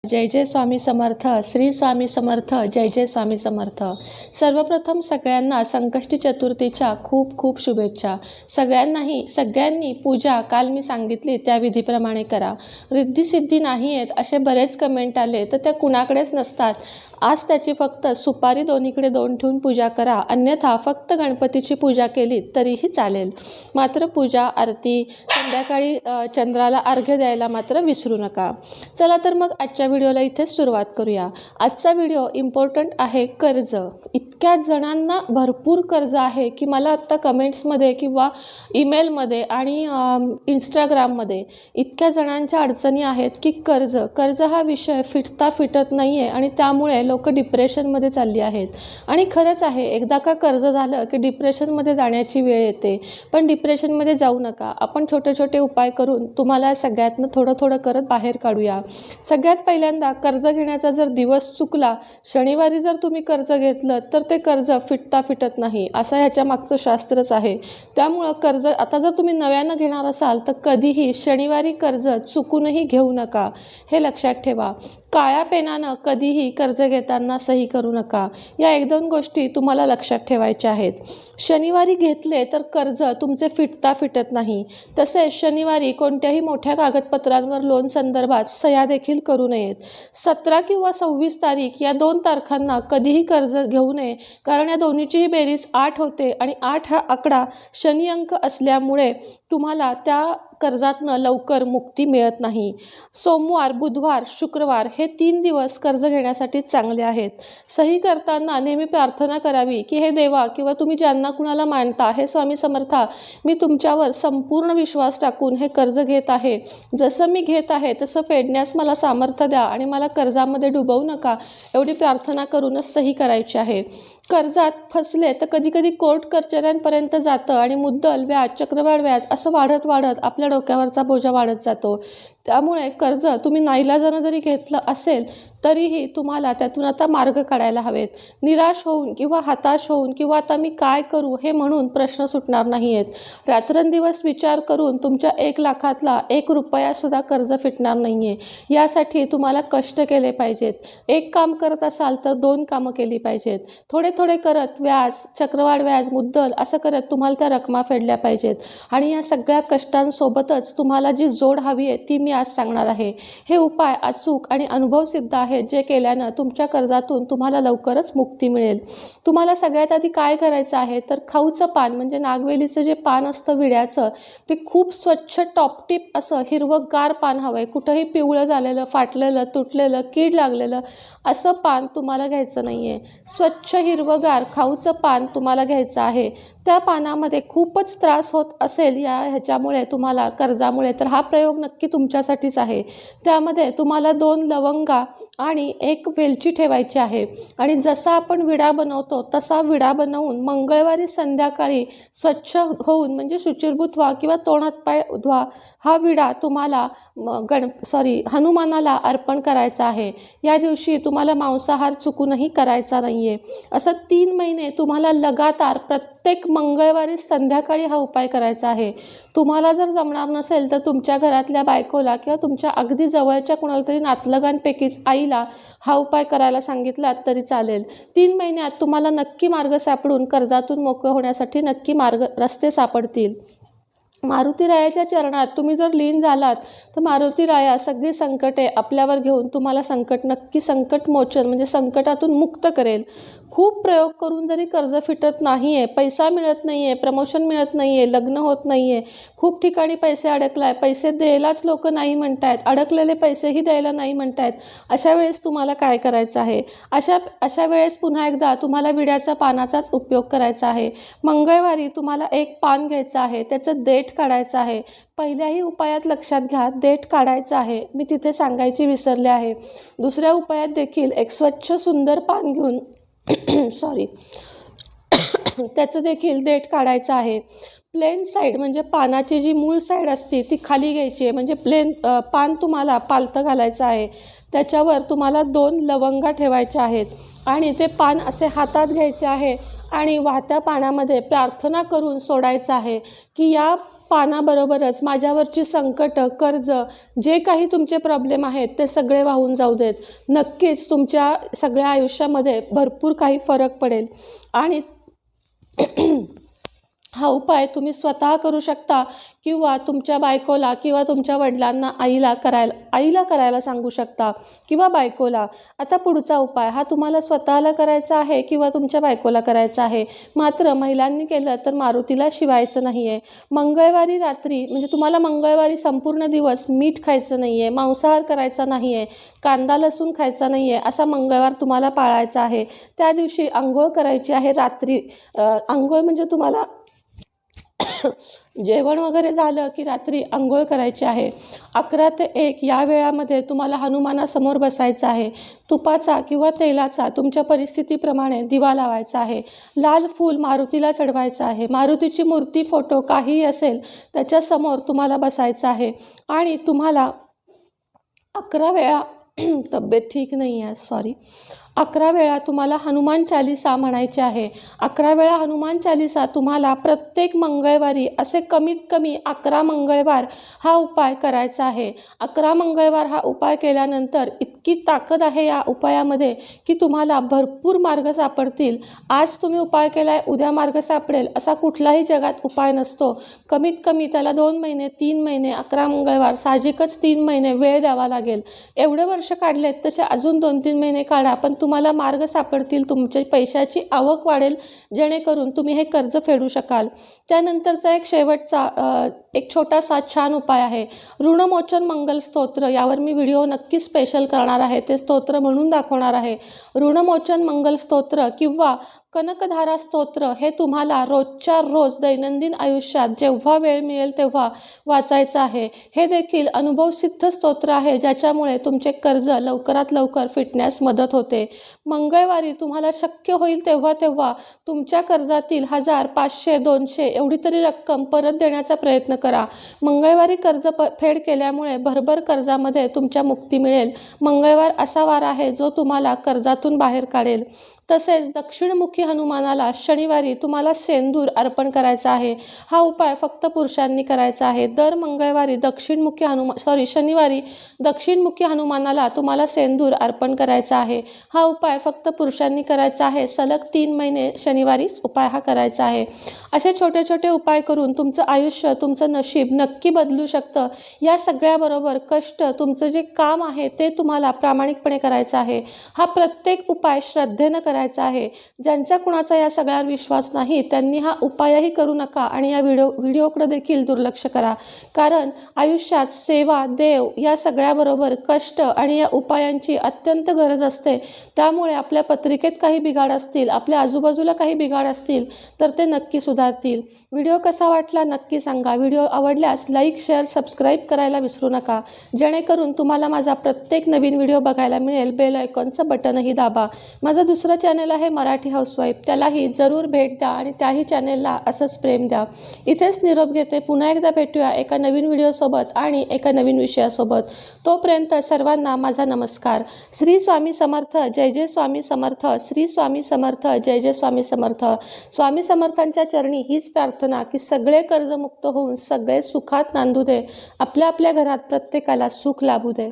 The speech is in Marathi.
जय जय स्वामी समर्थ. श्री स्वामी समर्थ. जय जय स्वामी समर्थ. सर्वप्रथम सगळ्यांना संकष्टी चतुर्थीच्या खूप खूप शुभेच्छा. सगळ्यांनी पूजा काल मी सांगितली त्या विधीप्रमाणे करा. रिद्धिसिद्धी नाही आहेत असे बरेच कमेंट आले तर त्या कुणाकडेच नसतात. आज त्याची फक्त सुपारी दोन्हीकडे 2 ठेवून पूजा करा. अन्यथा फक्त गणपतीची पूजा केली तरीही चालेल. मात्र पूजा आरती संध्याकाळी चंद्राला अर्घ्य द्यायला मात्र विसरू नका. चला तर मग आजच्या व्हिडिओला इथेच सुरुवात करूया. आजचा व्हिडिओ इम्पॉर्टंट आहे कर्ज. इतक्या जणांना भरपूर कर्ज आहे की मला आत्ता कमेंट्समध्ये किंवा ईमेलमध्ये आणि इंस्टाग्राममध्ये इतक्या जणांच्या अडचणी आहेत की कर्ज हा विषय फिटत नाही आहे आणि त्यामुळे लोक डिप्रेशनमध्ये चालली आहेत. आणि खरंच आहे, एकदा का कर्ज झालं की डिप्रेशनमध्ये जाण्याची वेळ येते. पण डिप्रेशनमध्ये जाऊ नका. आपण छोटे छोटे उपाय करून तुम्हाला सगळ्यातनं थोडं करत बाहेर काढूया. सगळ्यात पहिल्यांदा कर्ज घेण्याचा जर दिवस चुकला, शनिवारी जर तुम्ही कर्ज घेतलं तर ते कर्ज फिटत नाही असं ह्याच्या मागचं शास्त्रच आहे. त्यामुळं कर्ज आता जर तुम्ही नव्यानं घेणार असाल तर कधीही शनिवारी कर्ज चुकूनही घेऊ नका, हे लक्षात ठेवा. काळ्या पेनानं कधीही कर्ज घेताना सही करू नका. या 1-2 गोष्टी तुम्हाला लक्षात ठेवायच्या आहेत. शनिवारी घेतले तर कर्ज तुमचे फिटत नाही. तसेच शनिवारी कोणत्याही मोठ्या कागदपत्रांवर लोन संदर्भात सह्या देखील करू नयेत. 17 किंवा 26 तारीख या 2 तारखांना कधीही कर्ज घेऊ नये, कारण या दोन्हीचीही बेरीज 8 होते आणि 8 हा आकडा शनी अंक असल्यामुळे तुम्हाला त्या कर्जातनं लवकर मुक्ती मिळत नाही. सोमवार, बुधवार, शुक्रवार हे 3 दिवस कर्ज घेण्यासाठी चांगले आहेत. सही करताना नेहमी प्रार्थना करावी की हे देवा किंवा तुम्ही ज्यांना कुणाला मानता, हे स्वामी समर्था, मी तुमच्यावर संपूर्ण विश्वास टाकून हे कर्ज घेत आहे. जसं मी घेत आहे तसं फेडण्यास मला सामर्थ्य द्या आणि मला कर्जामध्ये डुबवू नका, एवढी प्रार्थना करूनच सही करायची आहे. कर्जात फसले तर कधी कोर्ट कचऱ्यांपर्यंत जातं आणि मुद्दल, व्याज, चक्रवाढ व्याज असं वाढत आपल्या डोक्यावरचा बोजा वाढत जातो. त्यामुळे कर्ज तुम्ही नाईलाजानं जरी घेतलं असेल तरीही तुम्हाला त्यातून आता मार्ग काढायला हवेत. निराश होऊन किंवा हताश होऊन किंवा आता मी काय करू हे म्हणून प्रश्न सुटणार नाही आहेत. रात्रंदिवस विचार करून तुमच्या 1 लाखातला 1 रुपयासुद्धा कर्ज फिटणार नाही आहे. यासाठी तुम्हाला कष्ट केले पाहिजेत. 1 काम करत असाल तर 2 कामं केली पाहिजेत. थोडे करत व्याज, चक्रवाढ व्याज, मुद्दल असं करत तुम्हाला त्या रकमा फेडल्या पाहिजेत. आणि या सगळ्या कष्टांसोबतच तुम्हाला जी जोड हवी आहे ती मी आज सांगणार आहे. हे उपाय अचूक आणि अनुभवसिद्ध आहेत, जे केल्यानं तुमच्या कर्जातून तुम्हाला लवकरच मुक्ती मिळेल. तुम्हाला सगळ्यात आधी काय करायचं आहे तर खाऊचं पान म्हणजे नागवेलीचं जे पान असतं विड्याचं, ते खूप स्वच्छ टॉपटिप असं हिरवंगार पान हवं आहे. कुठंही पिवळं झालेलं, फाटलेलं, तुटलेलं, कीड लागलेलं असं पान तुम्हाला घ्यायचं नाही आहे. स्वच्छ हिरवंगार खाऊचं पान तुम्हाला घ्यायचं आहे. त्या पानामध्ये खूपच त्रास होत असेल ह्याच्यामुळे तुम्हाला कर्जामुळे, तर हा प्रयोग नक्की तुमच्यासाठीच आहे. त्यामध्ये तुम्हाला 2 लवंगा आणि 1 वेलची ठेवायची आहे. आणि जसा आपण विडा बनवतो तसा विडा बनवून मंगळवारी संध्याकाळी स्वच्छ होऊन म्हणजे शुचिर्भूत व्हा किंवा तोंडात पाय धुवा, हा विडा तुम्हाला हनुमानाला अर्पण करायचा आहे. या दिवशी तुम्हाला मांसाहार चुकूनही करायचा नाही आहे. असं 3 महिने तुम्हाला लगातार प्रत्येक मंगळवारी संध्याकाळी हा उपाय करायचा आहे. तुम्हाला जर जमणार नसेल तर तुमच्या घरातल्या बायकोला किंवा तुमच्या अगदी जवळच्या कुणाला तरी नातलगांपैकीच आईला हा उपाय करायला सांगितलात तरी चालेल. 3 महिन्यात तुम्हाला नक्की मार्ग सापडून कर्जातून मोकळं होण्यासाठी नक्की रस्ते सापडतील. मारुतीरायाच्या चरणात तुम्ही जर लीन झालात तर मारुतीराया सगळी संकटे आपल्यावर घेऊन तुम्हाला संकटमोचन म्हणजे संकटातून मुक्त करेल. खूप प्रयोग करून जरी कर्ज फिटत नाही आहे, पैसा मिळत नाही आहे, प्रमोशन मिळत नाही आहे, लग्न होत नाही आहे, खूप ठिकाणी पैसे अडकला आहे, पैसे द्यायलाच लोक नाही म्हणत आहेत, अडकलेले पैसेही द्यायला नाही म्हणत आहेत, अशा वेळेस तुम्हाला काय करायचं आहे? अशा वेळेस पुन्हा एकदा तुम्हाला विड्याच्या पानाचाच उपयोग करायचा आहे. मंगळवारी तुम्हाला 1 पान घ्यायचं आहे, त्याचं देठ काढायचं आहे. पहिल्याही उपायात लक्षात घ्या, देठ काढायचं आहे, मी तिथे सांगायची विसरले आहे. दुसऱ्या उपायात देखील 1 स्वच्छ सुंदर पान घेऊन त्याचं देखील देठ काढायचं आहे. प्लेन साईड म्हणजे पानाची जी मूळ साईड असते ती खाली घ्यायची आहे. म्हणजे प्लेन पान तुम्हाला पालतं घालायचं आहे. त्याच्यावर तुम्हाला 2 लवंगा ठेवायच्या आहेत आणि ते पान असे हातात घ्यायचे आहे आणि वाहत्या पाण्यामध्ये प्रार्थना करून सोडायचं आहे की या पानाबरोबरच माझ्यावरची संकट, कर्ज, जे काही तुमचे प्रॉब्लेम आहेत ते सगळे वाहून जाऊ देत. नक्कीच तुमच्या सगळ्या आयुष्यामध्ये भरपूर काही फरक पडेल. आणि हा उपाय तुम्ही स्वतः करू शकता किंवा तुमच्या बायकोला किंवा तुमच्या वडिलांना, आईला करायला सांगू शकता किंवा बायकोला. आता पुढचा उपाय हा तुम्हाला स्वतःला करायचा आहे किंवा तुमच्या बायकोला करायचा आहे. मात्र महिलांनी केलं तर मारुतीला शिवायचं नाही आहे. मंगळवारी रात्री, म्हणजे तुम्हाला मंगळवारी संपूर्ण दिवस मीठ खायचं नाही आहे, मांसाहार करायचा नाही आहे, कांदा लसूण खायचा नाही आहे, असा मंगळवार तुम्हाला पाळायचा आहे. त्या दिवशी आंघोळ करायची आहे रात्री. आंघोळ म्हणजे तुम्हाला जेवण वगैरे झालं की रात्री आंघोळ करायची आहे. 11 ते 1 या वेळामध्ये तुम्हाला हनुमानासमोर बसायचं आहे. तुपाचा किंवा तेलाचा तुमच्या परिस्थितीप्रमाणे दिवा लावायचा आहे. लाल फूल मारुतीला चढवायचं आहे. मारुतीची मूर्ती, फोटो काहीही असेल त्याच्यासमोर तुम्हाला बसायचं आहे. आणि तुम्हाला 11 वेळा तब्येत ठीक नाही आहे, सॉरी, 11 वेळा तुम्हाला हनुमान चालीसा म्हणायची आहे. 11 वेळा हनुमान चालीसा तुम्हाला प्रत्येक मंगळवारी, असे कमीत कमी 11 मंगळवार हा उपाय करायचा आहे. 11 मंगळवार हा उपाय केल्यानंतर इतकी ताकद आहे या उपायामध्ये की तुम्हाला भरपूर मार्ग सापडतील. आज तुम्ही उपाय केलाय, उद्या मार्ग सापडेल असा कुठलाही जगात उपाय नसतो. कमीत कमी त्याला 2 महिने, 3 महिने, 11 मंगळवार, साहजिकच 3 महिने वेळ द्यावा लागेल. एवढे वर्ष काढलेत तसे अजून 2-3 महिने काढा, पण तुम्हाला मार्ग सापडतील. तुमच्या पैशाची आवक वाढेल, जेणेकरून तुम्ही हे कर्ज फेडू शकाल. त्यानंतरचा एक शेवटचा एक छोटासा छान उपाय आहे, ऋणमोचन मंगल स्तोत्र. यावर मी व्हिडिओ नक्की स्पेशल करणार आहे, ते स्तोत्र म्हणून दाखवणार आहे. ऋणमोचन मंगल स्तोत्र किंवा कनकधारा स्तोत्र हे तुम्हाला रोजच्या रोज दैनंदिन आयुष्यात जेव्हा वेळ मिळेल तेव्हा वाचायचं आहे. हे देखील अनुभवसिद्ध स्तोत्र आहे, ज्याच्यामुळे तुमचे कर्ज लवकरात लवकर फिटण्यास मदत होते. मंगळवारी तुम्हाला शक्य होईल तेव्हा तुमच्या कर्जातील 1000, 500, 200 एवढी तरी रक्कम परत देण्याचा प्रयत्न करा. मंगळवारी कर्ज फेड केल्यामुळे भरभर कर्जामध्ये तुमच्या मुक्ती मिळेल. मंगळवार असा वार आहे जो तुम्हाला कर्जातून बाहेर काढेल. तसेच दक्षिणमुखी हनुमानाला शनिवारी तुम्हाला सेंदूर अर्पण करायचा आहे. हा उपाय फक्त पुरुषांनी करायचा आहे. दर मंगळवारी शनिवारी दक्षिणमुखी हनुमानाला तुम्हाला सेंदूर अर्पण करायचा आहे. हा उपाय फक्त पुरुषांनी करायचा आहे. सलग 3 महिने शनिवारीच उपाय हा करायचा आहे. असे छोटे छोटे उपाय करून तुमचं आयुष्य, तुमचं नशीब नक्की बदलू शकतं. या सगळ्याबरोबर कष्ट, तुमचं जे काम आहे ते तुम्हाला प्रामाणिकपणे करायचं आहे. हा प्रत्येक उपाय श्रद्धेनं करायचा आहे. ज्यांचा कुणाचा या सगळ्यावर विश्वास नाही त्यांनी हा उपायही करू नका आणि या व्हिडिओकडे देखील दुर्लक्ष करा. कारण आयुष्यात सेवा, देव या सगळ्याबरोबर कष्ट आणि या उपायांची अत्यंत गरज असते. त्यामुळे आपल्या पत्रिकेत काही बिघाड असतील, आपल्या आजूबाजूला काही बिघाड असतील तर ते नक्की सुधारतील. व्हिडिओ कसा वाटला नक्की सांगा. व्हिडिओ आवडल्यास लाईक, शेअर, सबस्क्राईब करायला विसरू नका, जेणेकरून तुम्हाला माझा प्रत्येक नवीन व्हिडिओ बघायला मिळेल. बेल आयकॉनचं बटनही दाबा. माझं दुसरं चॅनल आहे मराठी हाऊसवाईफ, त्यालाही जरूर भेट द्या आणि त्याही चॅनेलला असंच प्रेम द्या. इथेच निरोप घेते. पुन्हा एकदा भेटूया एका नवीन व्हिडिओसोबत आणि एका नवीन विषयासोबत. तोपर्यंत सर्वांना माझा नमस्कार. श्री स्वामी समर्थ. जय जय स्वामी समर्थ. श्री स्वामी समर्थ. जय जय स्वामी समर्थ. स्वामी समर्थांच्या चरणी हीच प्रार्थना की सगळे कर्जमुक्त होऊन सगळे सुखात नांदू दे. आपल्या आपल्या घरात प्रत्येकाला सुख लाभू दे.